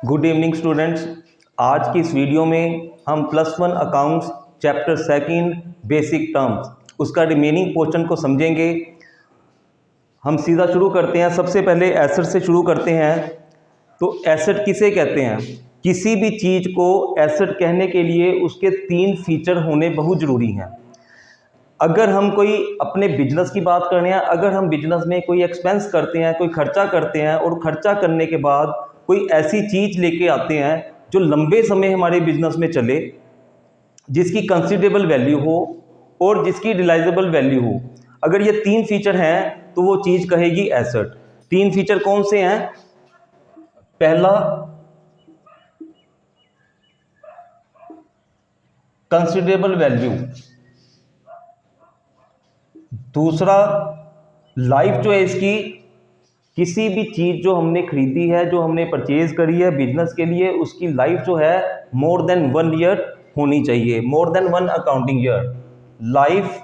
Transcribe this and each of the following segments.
Good evening students. आज की इस वीडियो में हम +1 अकाउंट्स चैप्टर 2 बेसिक टर्म्स उसका रिमेनिंग पोर्शन को समझेंगे। हम सीधा शुरू करते हैं। सबसे पहले एसेट से शुरू करते हैं। तो एसेट किसे कहते हैं? किसी भी चीज़ को एसेट कहने के लिए उसके 3 फीचर होने बहुत ज़रूरी हैं। अगर हम कोई अपने बिजनेस की बात कर रहे हैं, अगर हम बिजनेस में कोई एक्सपेंस करते हैं, कोई खर्चा करते हैं और खर्चा करने के बाद कोई ऐसी चीज़ लेके आते हैं जो लंबे समय हमारे बिजनेस में चले, जिसकी कंसिडरेबल वैल्यू हो और जिसकी रिलाइजेबल वैल्यू हो, अगर ये 3 फीचर हैं तो वो चीज़ कहेगी एसेट। 3 फीचर कौन से हैं? पहला कंसिडरेबल वैल्यू, दूसरा लाइफ जो है इसकी, किसी भी चीज़ जो हमने खरीदी है, जो हमने परचेज करी है बिजनेस के लिए, उसकी लाइफ जो है मोर देन 1 ईयर होनी चाहिए, more than 1 accounting year. Life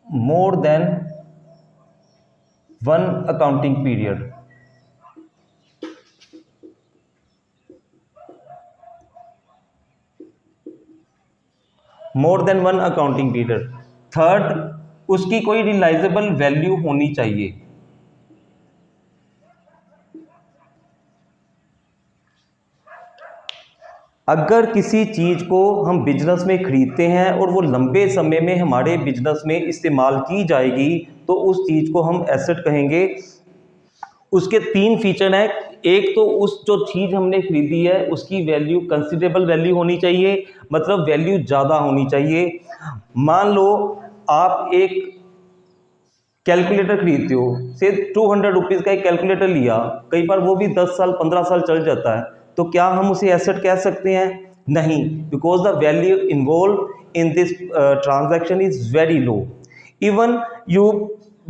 more than 1 accounting period. More than 1 accounting period. Third, उसकी कोई रिलाइजेबल वैल्यू होनी चाहिए। अगर किसी चीज़ को हम बिजनेस में खरीदते हैं और वो लंबे समय में हमारे बिजनेस में इस्तेमाल की जाएगी तो उस चीज़ को हम एसेट कहेंगे। उसके 3 फीचर हैं। एक तो उस जो चीज़ हमने खरीदी है उसकी वैल्यू कंसिडरेबल वैल्यू होनी चाहिए, मतलब वैल्यू ज़्यादा होनी चाहिए। मान लो आप एक कैलकुलेटर खरीदते हो, से 200 रुपीज़ का एक कैलकुलेटर लिया, कई बार वो भी 10 साल 15 साल चल जाता है, तो क्या हम उसे एसेट कह सकते हैं? नहीं, because the value involve in this transaction is very low. Even you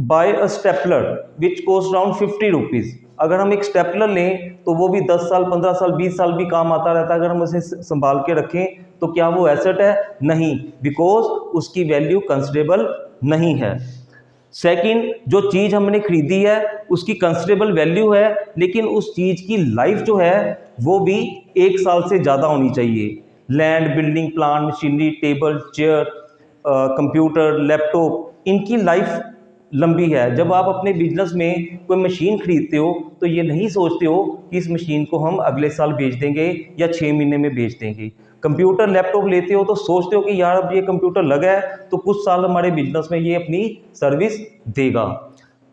buy a stapler which cost around 50 rupees. अगर हम एक स्टेपलर लें तो वो भी 10 साल 15 साल 20 साल भी काम आता रहता है। अगर हम उसे संभाल के रखें तो क्या वो एसेट है? नहीं, बिकॉज उसकी वैल्यू कंसिडरेबल नहीं है। सेकंड, जो चीज़ हमने खरीदी है उसकी कंसिडरेबल वैल्यू है, लेकिन उस चीज़ की लाइफ जो है वो भी 1 साल से ज़्यादा होनी चाहिए। Land, building, plant, machinery, table, chair, computer, laptop, इनकी लाइफ लंबी है। जब आप अपने बिजनेस में कोई मशीन खरीदते हो तो ये नहीं सोचते हो कि इस मशीन को हम अगले साल बेच देंगे या 6 महीने में बेच देंगे। कंप्यूटर, लैपटॉप लेते हो तो सोचते हो कि यार अब ये कंप्यूटर लगा है तो कुछ साल हमारे बिजनेस में ये अपनी सर्विस देगा।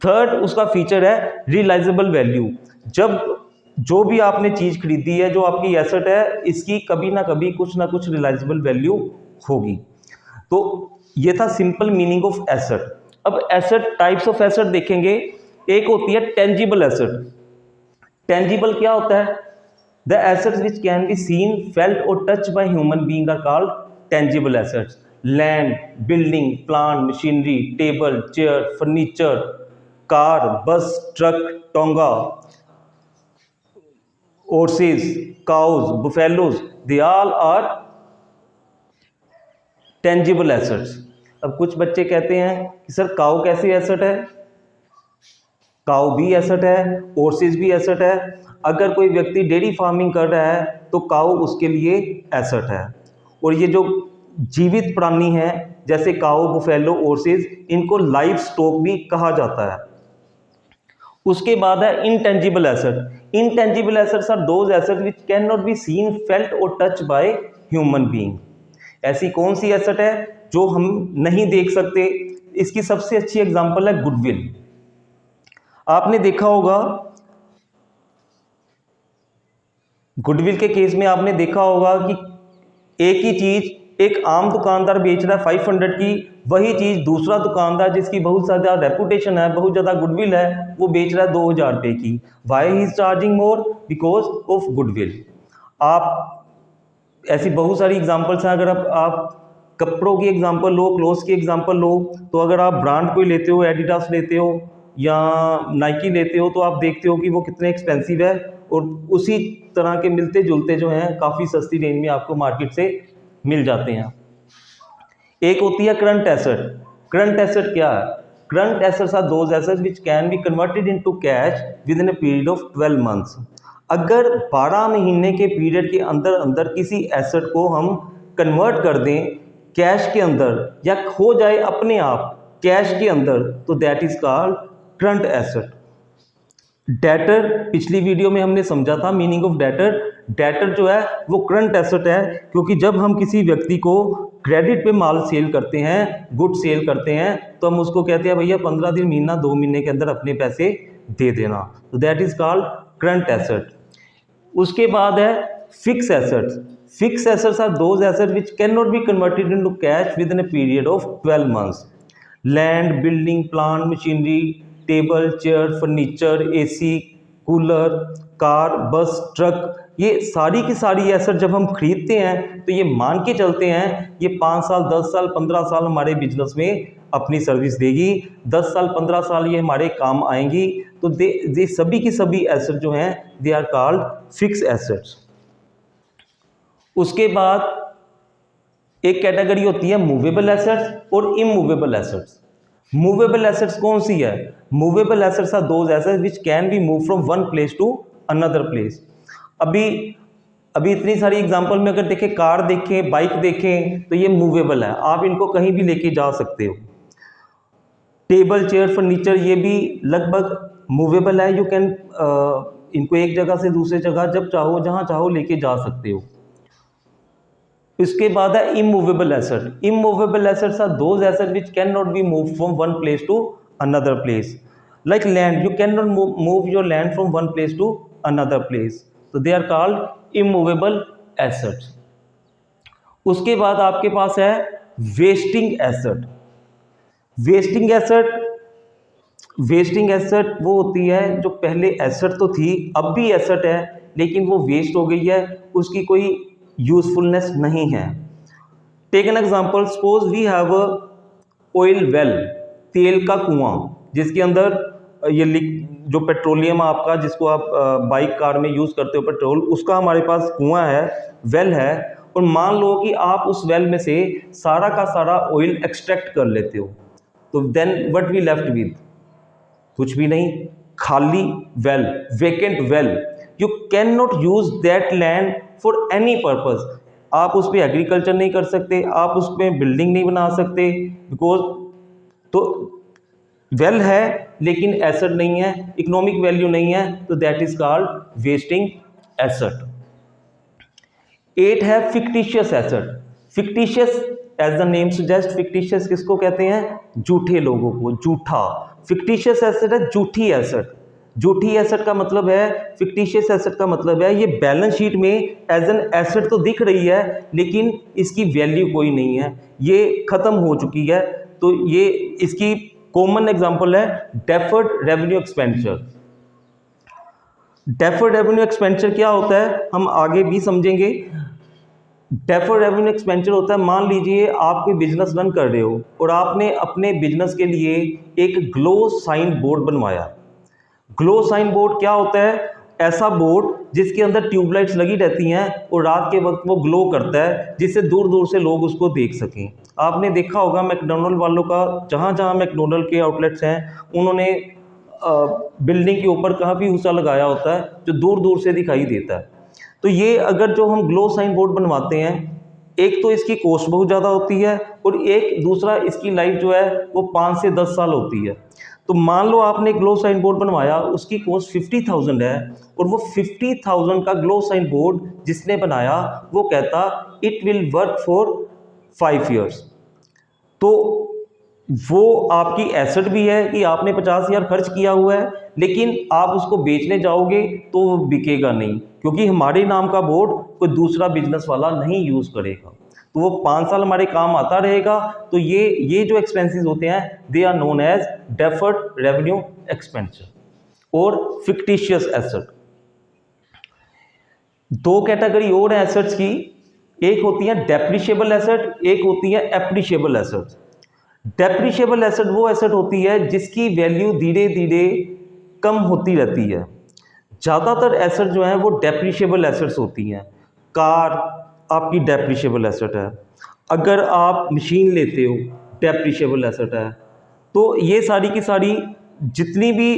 थर्ड, उसका फीचर है रियलाइजेबल वैल्यू। जब जो भी आपने चीज़ खरीदी है, जो आपकी एसेट है, इसकी कभी ना कभी कुछ ना कुछ रियलाइजेबल वैल्यू होगी। तो ये था सिंपल मीनिंग ऑफ एसेट। अब एसेट, टाइप्स ऑफ एसेट देखेंगे। एक होती है टेंजिबल एसेट। टेंजिबल क्या होता है? The assets which can be seen, felt और touch by human being are called tangible assets. Land, building, plant, machinery, table, chair, furniture, car, bus, truck, tonga, horses, cows, buffaloes, they all are tangible assets। अब कुछ बच्चे कहते हैं कि sir काऊ कैसे asset है? काऊ भी एसेट है, horses भी एसेट है। अगर कोई व्यक्ति डेयरी फार्मिंग कर रहा है तो काऊ उसके लिए एसेट है। और ये जो जीवित प्राणी हैं जैसे काऊ, बुफेलो, horses, इनको लाइफ स्टॉक भी कहा जाता है। उसके बाद है intangible asset. Intangible assets are those asset which can not be seen, felt और टच बाय ह्यूमन बीइंग। ऐसी कौन सी एसेट है जो हम नहीं देख सकते? इसकी सबसे अच्छी एग्जांपल है गुडविल। आपने देखा होगा, गुडविल के केस में आपने देखा होगा कि एक ही चीज़ एक आम दुकानदार बेच रहा है 500 की, वही चीज़ दूसरा दुकानदार जिसकी बहुत ज़्यादा रेपुटेशन है, बहुत ज़्यादा गुडविल है, वो बेच रहा है 2000 रुपये की। Why he is charging more? Because of goodwill. आप ऐसी बहुत सारी एग्जांपल्स हैं। अगर आप कपड़ों की एग्जांपल लो, क्लोथ्स की एग्जांपल लो, तो अगर आप ब्रांड कोई लेते हो, एडिडास लेते हो या नाइकी लेते हो, तो आप देखते हो कि वो कितने एक्सपेंसिव है और उसी तरह के मिलते जुलते जो हैं काफ़ी सस्ती रेंज में आपको मार्केट से मिल जाते हैं। एक होती है करंट एसेट। करंट एसेट क्या है? Current assets are those assets which can be converted into cash within a period of 12 months. अगर 12 महीने के पीरियड के अंदर अंदर किसी एसेट को हम कन्वर्ट कर दें कैश के अंदर या खो जाए अपने आप कैश के अंदर, तो that is called current asset. Debtor, पिछली वीडियो में हमने समझा था मीनिंग ऑफ डेटर। डेटर जो है वो करंट एसेट है, क्योंकि जब हम किसी व्यक्ति को क्रेडिट पे माल सेल करते हैं, गुड सेल करते हैं, तो हम उसको कहते हैं भैया 15 दिन, महीना, 2 महीने के अंदर अपने पैसे दे देना, तो that is called current asset. उसके बाद है fix assets. Fix assets are those asset which can not be converted into cash within a period of 12 months. Land, building, plant, machinery, table, chair, furniture, AC, cooler, car, bus, truck, ये सारी की सारी asset जब हम खरीदते हैं तो ये मान के चलते हैं ये 5 साल, 10 साल, 15 साल हमारे बिजनेस में अपनी सर्विस देगी, 10 साल, 15 साल ये हमारे काम आएंगी। तो दे सभी की सभी एसेट जो हैं they are called fix assets. उसके बाद एक कैटेगरी होती है मूवेबल एसेट्स और इमूवेबल एसेट्स। मूवेबल एसेट्स कौन सी है? Movable assets are those assets which can be move from one place to another place. अभी इतनी सारी एग्जांपल में अगर देखें, कार देखें, बाइक देखें, तो ये मूवेबल है, आप इनको कहीं भी लेके जा सकते हो। टेबल, चेयर, फर्नीचर ये भी लगभग मूवेबल है, यू कैन इनको एक जगह से दूसरी जगह जब चाहो जहां चाहो लेके जा सकते हो। इसके बाद है immovable asset. Immovable assets are those asset which can not be move from one place to another place. Like land, you can not move your land from one place to another place, तो they are called immovable assets. उसके बाद आपके पास है wasting asset. Wasting asset वो होती है जो पहले एसेट तो थी, अब भी एसेट है, लेकिन वो वेस्ट हो गई है, उसकी कोई यूजफुलनेस नहीं है। Take an example, suppose we have a oil well, तेल का कुआं, जिसके अंदर ये जो पेट्रोलियम आपका, जिसको आप बाइक कार में यूज़ करते हो पेट्रोल, उसका हमारे पास कुआं है, वेल है, और मान लो कि आप उस वेल में से सारा का सारा ऑयल एक्सट्रैक्ट कर लेते हो, तो then what we left with? कुछ भी नहीं, खाली well, vacant well. You can not use that land for any purpose. आप उस पर एग्रीकल्चर नहीं कर सकते, आप उस पर बिल्डिंग नहीं बना सकते, बिकॉज तो वेल है लेकिन एसेट नहीं है, इकोनॉमिक वैल्यू नहीं है, तो that is called wasting asset. 8 है fictitious asset. Fictitious as the name suggest, fictitious किसको कहते हैं? झूठे लोगों को, झूठा। फिक्टिशियस एसेट है झूठी एसेट। झूठी एसेट का मतलब है, फिक्टिशियस एसेट का मतलब है ये बैलेंस शीट में एज एन एसेट तो दिख रही है लेकिन इसकी वैल्यू कोई नहीं है, ये खत्म हो चुकी है। तो ये इसकी कॉमन एग्जांपल है deferred revenue expenditure. Deferred revenue expenditure क्या होता है हम आगे भी समझेंगे। डेफर्ड रेवेन्यू एक्सपेंडिचर होता है, मान लीजिए आप कोई बिजनेस रन कर रहे हो और आपने अपने बिजनेस के लिए एक ग्लो साइन बोर्ड बनवाया। ग्लो साइन बोर्ड क्या होता है? ऐसा बोर्ड जिसके अंदर ट्यूबलाइट्स लगी रहती हैं और रात के वक्त वो ग्लो करता है, जिससे दूर दूर से लोग उसको देख सकें। आपने देखा होगा मैकडोनल्ड वालों का, जहाँ जहाँ मैकडोनल्ड के आउटलेट्स हैं उन्होंने बिल्डिंग के ऊपर काफ़ी ऊंचा लगाया होता है जो दूर दूर से दिखाई देता है। तो ये अगर जो हम ग्लो साइन बोर्ड बनवाते हैं, एक तो इसकी कॉस्ट बहुत ज़्यादा होती है और एक दूसरा इसकी लाइफ जो है वो 5 से 10 साल होती है। तो मान लो आपने ग्लो साइन बोर्ड बनवाया, उसकी कॉस्ट 50,000 है और वो 50,000 का ग्लो साइन बोर्ड जिसने बनाया वो कहता it will work for 5 years, तो वो आपकी एसेट भी है कि आपने 50,000 खर्च किया हुआ है, लेकिन आप उसको बेचने जाओगे तो वो बिकेगा नहीं, क्योंकि हमारे नाम का बोर्ड कोई दूसरा बिजनेस वाला नहीं यूज़ करेगा, तो वो 5 साल हमारे काम आता रहेगा। तो ये जो एक्सपेंसेस होते हैं they are known as deferred revenue expenditure और फिक्टिशियस एसेट। 2 कैटेगरी और है एसेट्स की, एक होती है डेप्रिशिएबल एसेट, एक होती है एप्रिशिएबल एसेट। डेप्रिशिएबल एसेट वो एसेट होती है जिसकी वैल्यू धीरे धीरे कम होती रहती है। ज़्यादातर एसेट जो है वो डेप्रिशिएबल एसेट्स होती हैं। कार आपकी डेप्रिशिएबल एसेट है, अगर आप मशीन लेते हो डेप्रिशिएबल एसेट है। तो ये सारी की सारी जितनी भी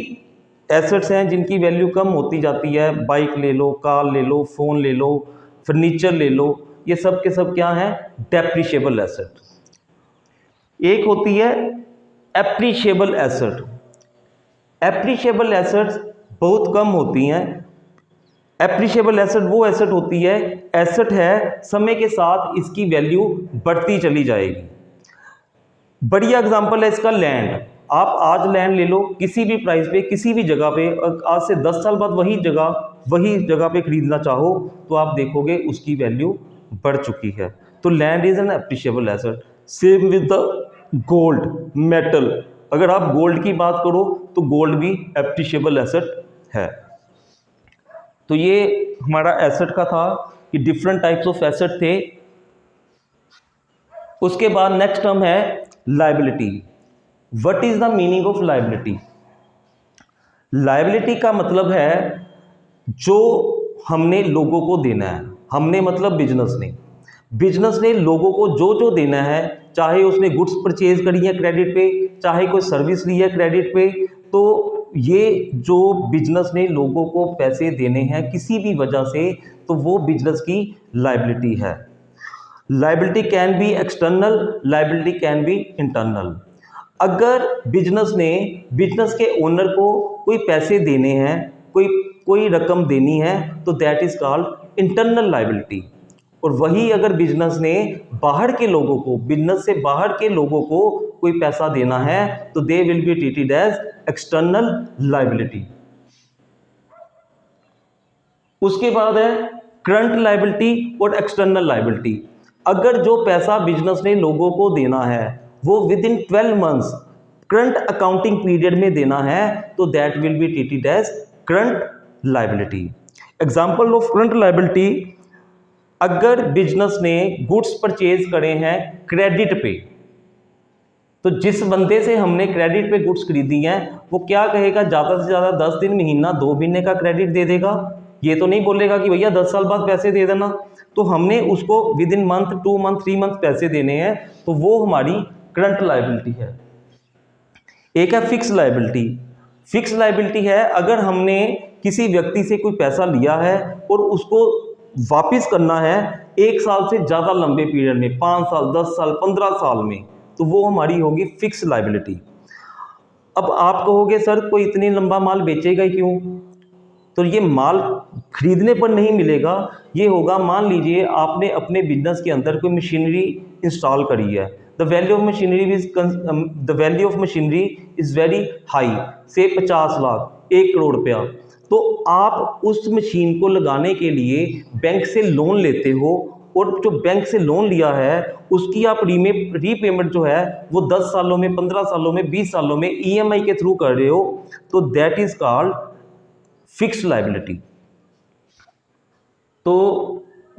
एसेट्स हैं जिनकी वैल्यू कम होती जाती है, बाइक ले लो, कार ले लो, फ़ोन ले लो, फर्नीचर ले लो, ये सब के सब क्या हैं, डेप्रिशिएबल एसेट। एक होती है एप्रिशिएबल एसेट। एप्रिशिएबल एसेट्स बहुत कम होती हैं। एप्रिशिएबल एसेट वो एसेट होती है, एसेट है समय के साथ इसकी वैल्यू बढ़ती चली जाएगी। बढ़िया एग्जांपल है इसका लैंड। आप आज लैंड ले लो किसी भी प्राइस पे, किसी भी जगह पे, आज से 10 साल बाद वही जगह पे खरीदना चाहो तो आप देखोगे उसकी वैल्यू बढ़ चुकी है। तो land is an appreciable asset. Same with the gold, metal. अगर आप गोल्ड की बात करो तो गोल्ड भी एप्रिशिएबल एसेट है। तो ये हमारा एसेट का था कि डिफरेंट टाइप्स ऑफ एसेट थे। उसके बाद नेक्स्ट टर्म है liability. What is the meaning of liability? Liability का मतलब है जो हमने लोगों को देना है। हमने मतलब बिजनेस ने लोगों को जो जो देना है, चाहे उसने गुड्स परचेज करी है क्रेडिट पे, चाहे कोई सर्विस ली है क्रेडिट पे, तो ये जो बिजनेस ने लोगों को पैसे देने हैं किसी भी वजह से, तो वो बिजनेस की लायबिलिटी है। Liability can be external, liability can be internal. अगर बिजनेस के ओनर को कोई पैसे देने हैं, कोई रकम देनी है, तो that is called internal liability. और वही अगर बिजनेस से बाहर के लोगों को कोई पैसा देना है तो they will be treated as external liability. उसके बाद है करंट लायबिलिटी और एक्सटर्नल लायबिलिटी। अगर जो पैसा बिजनेस ने लोगों को देना है वो within 12 months current accounting period में देना है तो that will be treated as current liability. Example of current liability, अगर बिजनेस ने गुड्स परचेज करे हैं क्रेडिट पे, तो जिस बंदे से हमने क्रेडिट पे गुड्स खरीदी हैं वो क्या कहेगा, ज़्यादा से ज़्यादा 10 दिन, महीना, 2 महीने का क्रेडिट दे देगा। ये तो नहीं बोलेगा कि भैया 10 साल बाद पैसे दे देना। तो हमने उसको with in month, 2 month, 3 month पैसे देने हैं, तो वो हमारी करंट लायबिलिटी है। एक है फिक्स लायबिलिटी। फिक्स लायबिलिटी है अगर हमने किसी व्यक्ति से कोई पैसा लिया है और उसको वापस करना है 1 साल से ज़्यादा लंबे पीरियड में, 5 साल, 10 साल, 15 साल में, तो वो हमारी होगी फिक्स लायबिलिटी। अब आप कहोगे सर कोई इतनी लंबा माल बेचेगा ही क्यों? तो ये माल खरीदने पर नहीं मिलेगा, ये होगा, मान लीजिए आपने अपने बिजनेस के अंदर कोई मशीनरी इंस्टॉल करी है, the value of machinery is very high, से 50 लाख, 1 करोड़ रुपया। तो आप उस मशीन को लगाने के लिए बैंक से लोन लेते हो, और जो बैंक से लोन लिया है उसकी आप रीपेमेंट जो है वो 10 सालों में, 15 सालों में, 20 सालों में EMI के थ्रू कर रहे हो, तो that is called fixed liability. तो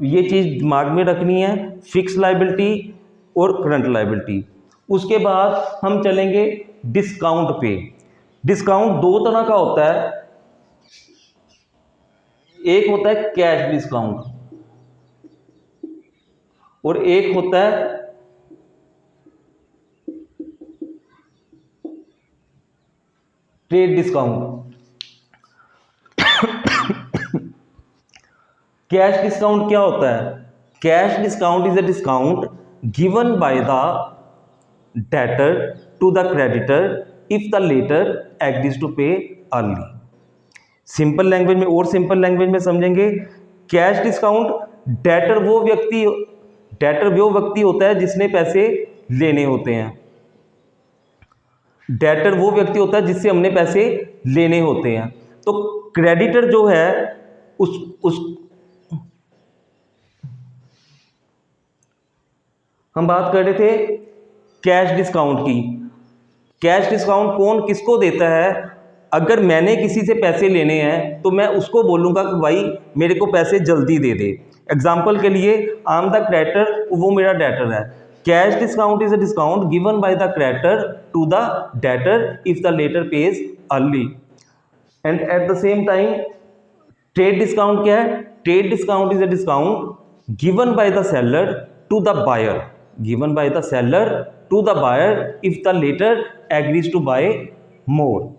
ये चीज़ दिमाग में रखनी है, फिक्स्ड लायबिलिटी और करंट लायबिलिटी। उसके बाद हम चलेंगे डिस्काउंट पे। डिस्काउंट 2 तरह का होता है, एक होता है कैश डिस्काउंट और एक होता है ट्रेड डिस्काउंट। कैश डिस्काउंट क्या होता है? Cash discount is a discount given by the debtor to the creditor if the latter agrees to pay early. Simple language में और सिंपल लैंग्वेज में समझेंगे, कैश डिस्काउंट डेटर वो व्यक्ति होता है जिसने पैसे लेने होते हैं। डेटर वो व्यक्ति होता है जिससे हमने पैसे लेने होते हैं। तो क्रेडिटर जो है उस हम बात कर रहे थे कैश डिस्काउंट की। कैश डिस्काउंट कौन किसको देता है? अगर मैंने किसी से पैसे लेने हैं तो मैं उसको बोलूँगा कि भाई मेरे को पैसे जल्दी दे दे। एग्जाम्पल के लिए आई एम द क्रेडिटर, वो मेरा डेटर है। Cash discount is a discount given by the creditor to the debtor if the latter pays early. And at the same time trade discount क्या है? Trade discount is a discount given by the seller to the buyer, given by the seller to the buyer if the latter agrees to buy more.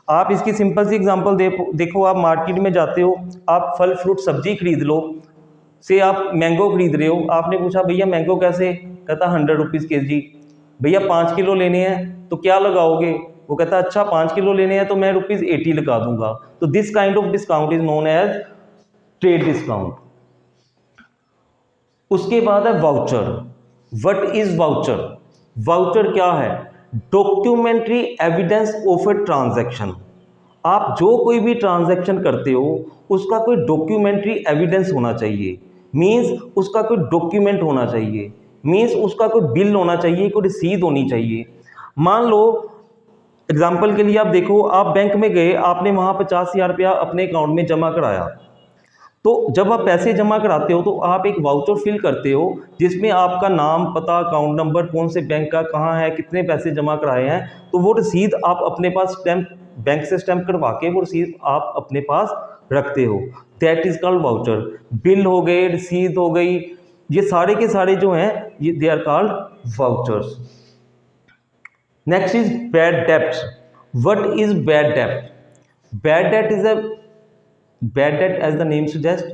आप इसकी simple सी example देखो, आप market में जाते हो, आप फल फ्रूट सब्जी खरीद लो, से आप मैंगो खरीद रहे हो, आपने पूछा भैया मैंगो कैसे, कहता 100 रुपीज़ के जी। भैया 5 किलो लेने हैं तो क्या लगाओगे, वो कहता अच्छा 5 किलो लेने हैं तो मैं ₹80 लगा दूंगा। तो this kind of discount is known as trade discount. उसके बाद है voucher. What is voucher? Voucher क्या है? Documentary evidence of a transaction. आप जो कोई भी ट्रांजैक्शन करते हो उसका कोई डॉक्यूमेंट्री एविडेंस होना चाहिए, मींस उसका कोई डॉक्यूमेंट होना चाहिए, मींस उसका कोई बिल होना चाहिए, कोई रसीद होनी चाहिए। मान लो एग्जाम्पल के लिए आप देखो, आप बैंक में गए, आपने वहाँ 50,000 रुपया अपने अकाउंट में जमा कराया। तो जब आप पैसे जमा कराते हो तो आप एक वाउचर फिल करते हो जिसमें आपका नाम, पता, अकाउंट नंबर, कौन से बैंक का, कहाँ है, कितने पैसे जमा कराए हैं। तो वो रसीद आप अपने पास स्टैम्प, बैंक से स्टैम्प करवा के वो रसीद आप अपने पास रखते हो। That is called voucher. Bill हो गए, रसीद हो गई, ये सारे के सारे जो हैं ये दे are called vouchers. Next is bad debts. What is bad डेब्ट? बैड डेब्ट is a bad debt as the name suggest,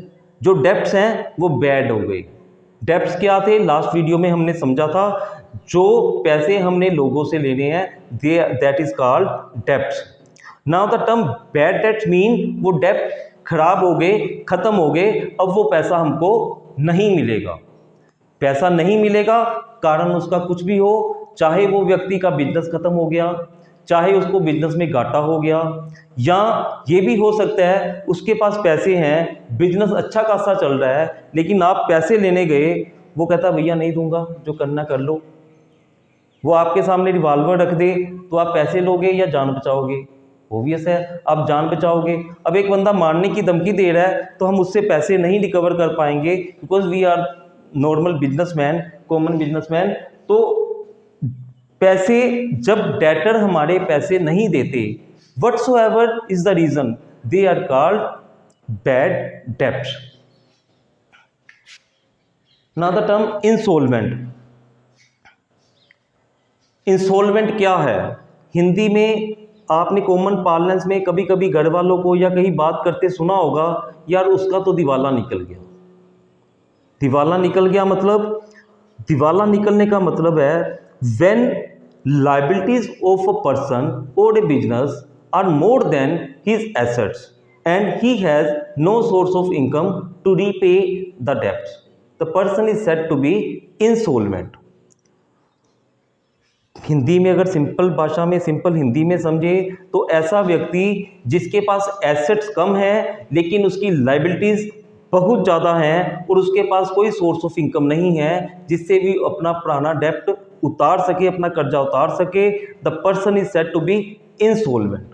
जो डेप्ट्स हैं वो बैड हो गए। डेप्ट्स क्या थे? लास्ट वीडियो में हमने समझा था, जो पैसे हमने लोगों से लेने हैं that is called debts. Now the term bad debts mean वो डेप्ट खराब हो गए, खत्म हो गए, अब वो पैसा हमको नहीं मिलेगा। पैसा नहीं मिलेगा, कारण उसका कुछ भी हो, चाहे वो व्यक्ति का बिजनेस खत्म हो गया, चाहे उसको बिजनेस में घाटा हो गया, या ये भी हो सकता है उसके पास पैसे हैं, बिजनेस अच्छा खासा चल रहा है, लेकिन आप पैसे लेने गए, वो कहता भैया नहीं दूंगा, जो करना कर लो। वो आपके सामने रिवॉल्वर रख दे तो आप पैसे लोगे या जान बचाओगे? ओबियस है आप जान बचाओगे। अब एक बंदा मारने की धमकी दे रहा है तो हम उससे पैसे नहीं रिकवर कर पाएंगे, because we are normal businessman, common businessman. तो पैसे, जब डेटर हमारे पैसे नहीं देते, whatsoever is the reason, they are called bad डेब्ट। Now the term insolvent. Insolvent क्या है? हिंदी में आपने कॉमन पार्लेंस में कभी कभी घर वालों को या कहीं बात करते सुना होगा, यार उसका तो दिवाला निकल गया। दिवाला निकल गया मतलब, दिवाला निकलने का मतलब है when liabilities of a person और a business are more than his assets and he has no source of income to repay the debts, the person is said to be insolvent. Hindi में अगर सिंपल भाषा में, simple Hindi में समझे तो ऐसा व्यक्ति जिसके पास एसेट्स कम है लेकिन उसकी लायबिलिटीज बहुत ज़्यादा हैं और उसके पास कोई सोर्स ऑफ इनकम नहीं है जिससे भी अपना पुराना डेप्ट उतार सके, अपना कर्जा उतार सके, the person is said to be insolvent.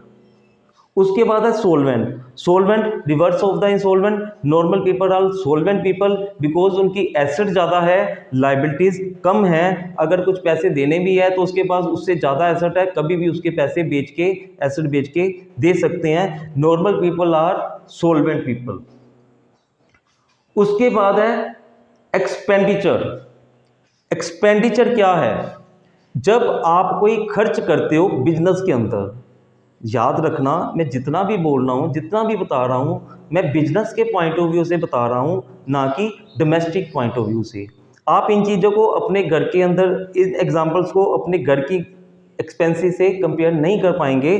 उसके बाद है solvent. Solvent reverse of the insolvent. Normal people are solvent people because उनकी एसेट ज़्यादा है, लाइबिलिटीज कम है, अगर कुछ पैसे देने भी है तो उसके पास उससे ज़्यादा एसेट है, कभी भी उसके पैसे बेच के, एसेट बेच के दे सकते हैं। Normal people are solvent people. उसके बाद है एक्सपेंडिचर। एक्सपेंडिचर क्या है? जब आप कोई खर्च करते हो बिजनेस के अंदर, याद रखना मैं जितना भी बोल रहा हूँ, जितना भी बता रहा हूँ, मैं बिजनेस के पॉइंट ऑफ व्यू से बता रहा हूँ, ना कि डोमेस्टिक पॉइंट ऑफ व्यू से। आप इन चीज़ों को अपने घर के अंदर, इन एग्जांपल्स को अपने घर की एक्सपेंसेस से कंपेयर नहीं कर पाएंगे।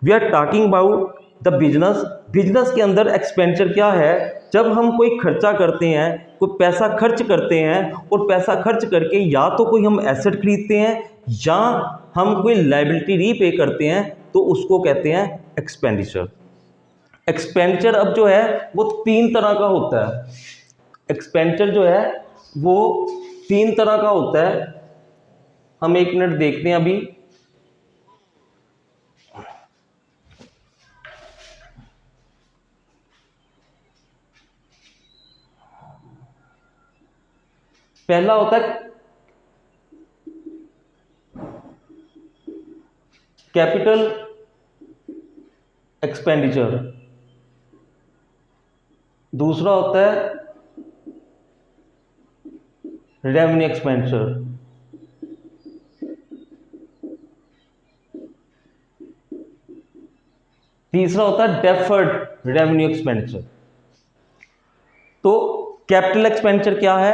We are talking about the business. Business के अंदर एक्सपेंडिचर क्या है? जब हम कोई खर्चा करते हैं, कोई पैसा खर्च करते हैं, और पैसा खर्च करके या तो कोई हम एसेट खरीदते हैं या हम कोई लायबिलिटी रीपे करते हैं, तो उसको कहते हैं एक्सपेंडिचर। एक्सपेंडिचर अब जो है वो 3 तरह का होता है। एक्सपेंडिचर जो है वो 3 तरह का होता है। हम 1 मिनट देखते हैं अभी। पहला होता है कैपिटल एक्सपेंडिचर, दूसरा होता है रेवेन्यू एक्सपेंडिचर, तीसरा होता है डेफर्ड रेवेन्यू एक्सपेंडिचर। तो कैपिटल एक्सपेंडिचर क्या है?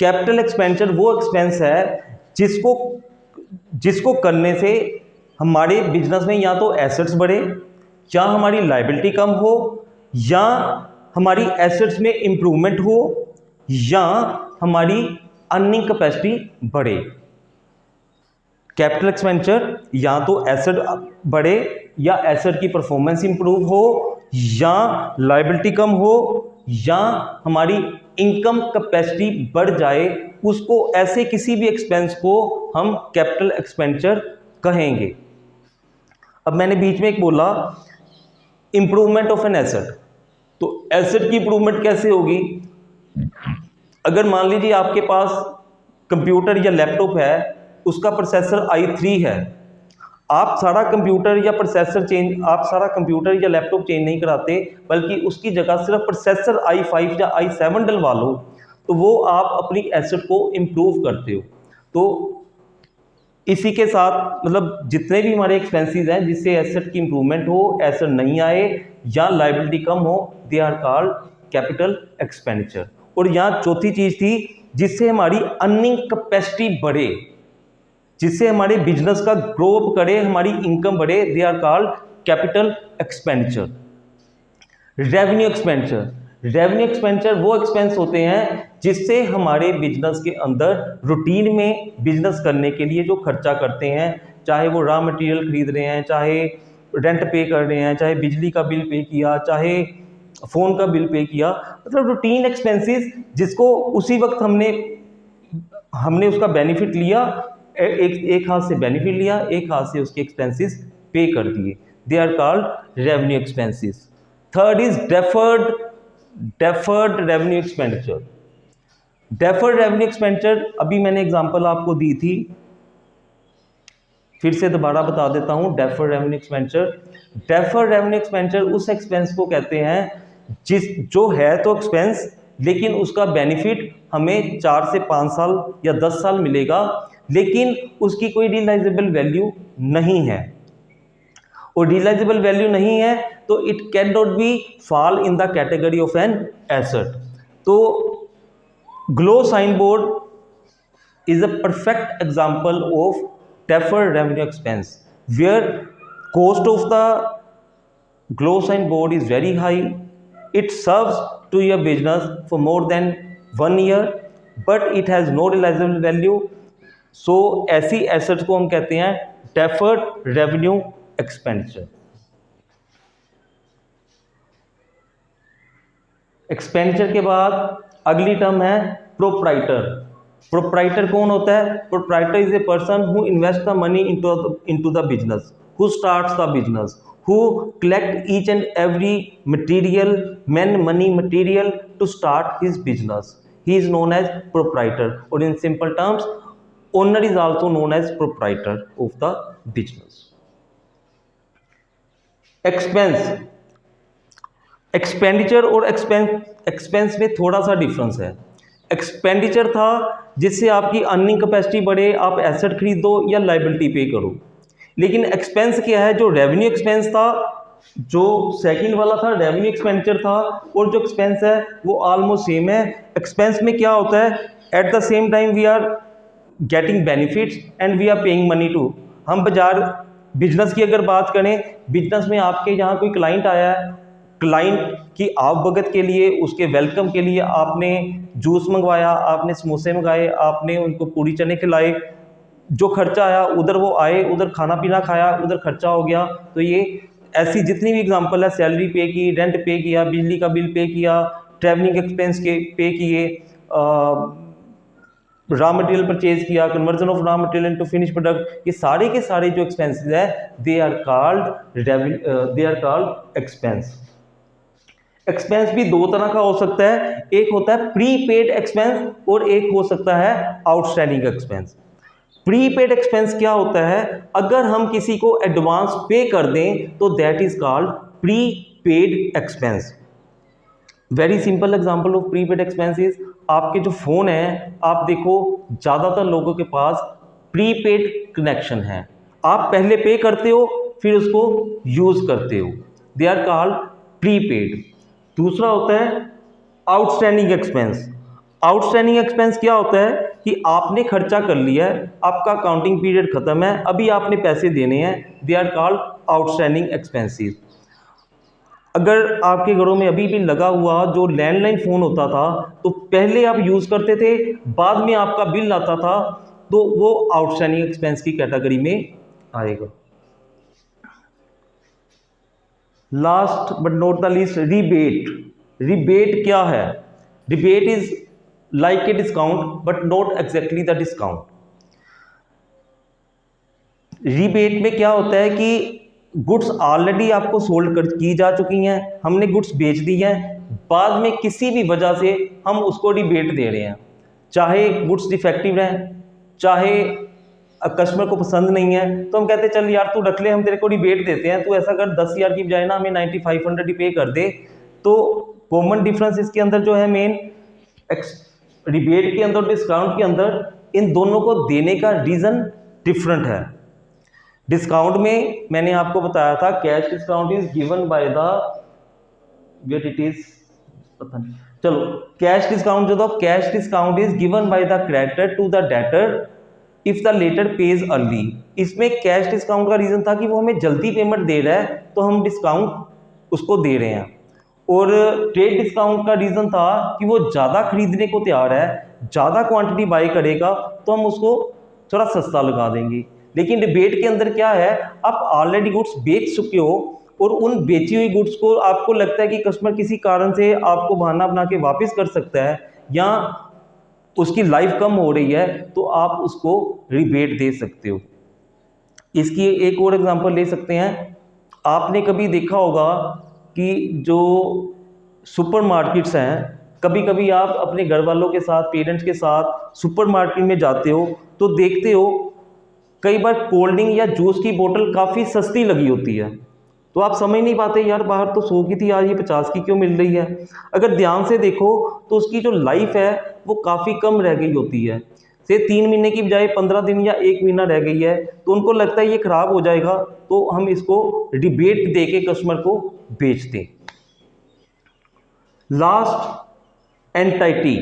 कैपिटल एक्सपेंडिचर वो एक्सपेंस है जिसको करने से हमारे बिजनेस में या तो एसेट्स बढ़े, या हमारी लायबिलिटी कम हो, या हमारी एसेट्स में इंप्रूवमेंट हो, या हमारी अर्निंग कैपेसिटी बढ़े। कैपिटल एक्सपेंडिचर या तो एसेट बढ़े, या एसेट की परफॉर्मेंस इंप्रूव हो, या लायबिलिटी कम हो, या हमारी इनकम कैपेसिटी बढ़ जाए, उसको ऐसे किसी भी एक्सपेंस को हम कैपिटल एक्सपेंडिचर कहेंगे। अब मैंने बीच में एक बोला इंप्रूवमेंट ऑफ एन एसेट, तो एसेट की इंप्रूवमेंट कैसे होगी? अगर मान लीजिए आपके पास कंप्यूटर या लैपटॉप है, उसका प्रोसेसर i3 है, आप सारा कंप्यूटर या लैपटॉप चेंज नहीं कराते, बल्कि उसकी जगह सिर्फ प्रोसेसर i5 या i7 डलवा लो, तो वो आप अपनी एसेट को इम्प्रूव करते हो। तो इसी के साथ मतलब जितने भी हमारे एक्सपेंसेस हैं जिससे एसेट की इंप्रूवमेंट हो, एसेट नहीं आए या लायबिलिटी कम हो, they are called capital expenditure. और यहाँ चौथी चीज थी जिससे हमारी अर्निंग कैपेसिटी बढ़े, जिससे हमारे बिजनेस का ग्रो अप करे, हमारी इनकम बढ़े, they are called capital expenditure. Revenue expenditure, revenue expenditure वो एक्सपेंस होते हैं जिससे हमारे बिजनेस के अंदर रूटीन में बिजनेस करने के लिए जो खर्चा करते हैं, चाहे वो रॉ मटेरियल खरीद रहे हैं, चाहे रेंट पे कर रहे हैं, चाहे बिजली का बिल पे किया, चाहे फ़ोन का बिल पे किया, मतलब रूटीन एक्सपेंसेस जिसको उसी वक्त हमने उसका बेनिफिट लिया, एक हाथ से बेनिफिट लिया, एक हाथ से उसके एक्सपेंसेस पे कर दिए, they are called revenue expenses. Third is deferred revenue expenditure. Deferred revenue expenditure अभी मैंने एग्जांपल आपको दी थी, फिर से दोबारा बता देता हूं। डेफर्ड रेवेन्यू एक्सपेंडिचर उस एक्सपेंस को कहते हैं जो है तो एक्सपेंस, लेकिन उसका बेनिफिट हमें 4 से 5 साल या 10 साल मिलेगा, लेकिन उसकी कोई रियलाइजेबल वैल्यू नहीं है। और रियलाइजेबल वैल्यू नहीं है तो it can not be fall in the category of an asset. तो glow sign board is a perfect example of deferred revenue expense, where cost of the glow sign board is very high. It serves to your business for more than 1 year, but it has no realizable value. So ऐसी assets को हम कहते हैं deferred revenue expenditure. Expenditure के बाद अगली term है proprietor. Proprietor कौन होता है? Proprietor is a person who invest the money into the business, who starts the business, who collect each and every material, money material to start his business, he is known as proprietor. और in simple terms owner is also known as proprietor of the business. Expense, expenditure और expense में थोड़ा सा difference है। Expenditure था जिससे आपकी earning capacity बढ़े, आप एसेट खरीदो या लायबिलिटी पे करो। लेकिन एक्सपेंस क्या है? जो रेवेन्यू एक्सपेंस था, जो सेकंड वाला था रेवेन्यू एक्सपेंडिचर था, और जो एक्सपेंस है वो ऑलमोस्ट सेम है। एक्सपेंस में क्या होता है? At the same time we are getting benefits and we are paying money too. हम बिजनेस की अगर बात करें, बिजनेस में आपके यहाँ कोई क्लाइंट आया है, क्लाइंट की आवभगत के लिए, उसके वेलकम के लिए आपने जूस मंगवाया, आपने समोसे मंगाए, आपने उनको पूरी चने खिलाए, जो खर्चा आया उधर वो आए, उधर खाना पीना खाया, उधर खर्चा हो गया। तो ये ऐसी जितनी भी एग्जांपल है, सैलरी पे की, रेंट पे किया, बिजली का बिल पे किया, ट्रैवलिंग एक्सपेंस के पे किए, रॉ मटेरियल परचेज किया, conversion of raw material into finish product, ये सारे के सारे जो एक्सपेंसेस है they are called expense. Expense भी दो तरह का हो सकता है, एक होता है प्रीपेड एक्सपेंस और एक हो सकता है आउटस्टैंडिंग एक्सपेंस। प्रीपेड एक्सपेंस क्या होता है? अगर हम किसी को एडवांस पे कर दें तो that is called prepaid expense. Very simple example of prepaid expense is, आपके जो फ़ोन है, आप देखो ज़्यादातर लोगों के पास प्रीपेड कनेक्शन है। आप पहले पे करते हो फिर उसको यूज़ करते हो। They are called prepaid. दूसरा होता है आउटस्टैंडिंग एक्सपेंस। आउटस्टैंडिंग एक्सपेंस क्या होता है कि आपने खर्चा कर लिया है, आपका अकाउंटिंग पीरियड खत्म है, अभी आपने पैसे देने हैं, they are called outstanding expenses. अगर आपके घरों में अभी भी लगा हुआ जो लैंडलाइन फ़ोन होता था, तो पहले आप यूज़ करते थे, बाद में आपका बिल आता था, तो वो आउटस्टैंडिंग एक्सपेंस की कैटेगरी में आएगा। Last but not the least, rebate. Rebate क्या है? Rebate is like a discount but not exactly the discount. Rebate में क्या होता है कि गुड्स ऑलरेडी आपको सोल्ड कर की जा चुकी हैं, हमने गुड्स बेच दी हैं, बाद में किसी भी वजह से हम उसको रिबेट दे रहे हैं, चाहे गुड्स डिफेक्टिव हैं, चाहे कस्टमर को पसंद नहीं है, तो हम कहते हैं चल यार तू रख ले, हम तेरे को रिबेट देते हैं, तू ऐसा कर 10,000 की बजाय ना हमें 9500 ही पे कर दे। तो कॉमन डिफरेंस इसके अंदर जो है मेन, रिबेट के अंदर डिस्काउंट के अंदर इन दोनों को देने का रीज़न डिफरेंट है। डिस्काउंट में मैंने आपको बताया था cash discount is given by the wait it is, पता नहीं, चलो कैश डिस्काउंट जो था, cash discount is given by the creditor to the debtor if the latter pays early. इसमें कैश डिस्काउंट का रीजन था कि वो हमें जल्दी पेमेंट दे रहा है तो हम डिस्काउंट उसको दे रहे हैं, और ट्रेड डिस्काउंट का रीजन था कि वो ज़्यादा खरीदने को तैयार है, ज़्यादा क्वांटिटी बाई करेगा तो हम उसको थोड़ा सस्ता लगा देंगे। लेकिन रिबेट के अंदर क्या है, आप ऑलरेडी गुड्स बेच चुके हो और उन बेची हुई गुड्स को आपको लगता है कि कस्टमर किसी कारण से आपको बहाना बना के वापस कर सकता है या उसकी लाइफ कम हो रही है, तो आप उसको रिबेट दे सकते हो। इसकी एक और एग्जांपल ले सकते हैं, आपने कभी देखा होगा कि जो सुपरमार्केट्स हैं, कभी कभी आप अपने घर वालों के साथ, पेरेंट्स के साथ सुपरमार्केट में जाते हो तो देखते हो कई बार कोल्ड ड्रिंक या जूस की बोतल काफ़ी सस्ती लगी होती है, तो आप समझ नहीं पाते यार बाहर तो 100 की थी, यार ये 50 की क्यों मिल रही है। अगर ध्यान से देखो तो उसकी जो लाइफ है वो काफ़ी कम रह गई होती है, से 3 महीने की बजाय 15 दिन या 1 महीना रह गई है, तो उनको लगता है ये ख़राब हो जाएगा, तो हम इसको रिबेट दे के कस्टमर को बेच दें। Last, entity.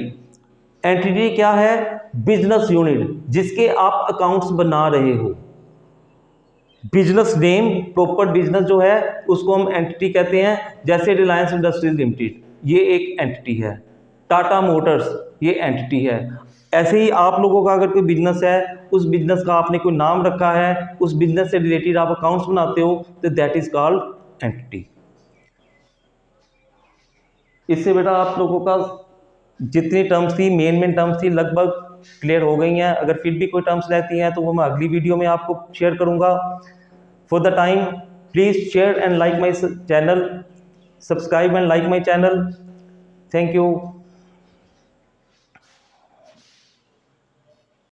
एंटिटी क्या है? बिजनेस यूनिट जिसके आप अकाउंट्स बना रहे हो। बिजनेस नेम, प्रॉपर बिजनेस जो है उसको हम एंटिटी कहते हैं। जैसे रिलायंस इंडस्ट्रीज लिमिटेड, ये एक एंटिटी है। टाटा मोटर्स, ये एंटिटी है। ऐसे ही आप लोगों का अगर कोई बिजनेस है, उस बिजनेस का आपने कोई नाम रखा है, उस बिजनेस से रिलेटेड आप अकाउंट्स बनाते हो, तो दैट इज कॉल्ड एंटिटी। इससे बेटा आप लोगों का जितनी टर्म्स थी, मेन टर्म्स थी, लगभग क्लियर हो गई हैं। अगर फिर भी कोई टर्म्स रहती हैं तो वो मैं अगली वीडियो में आपको शेयर करूंगा। For the time please share and like my channel, subscribe and like my channel. Thank you.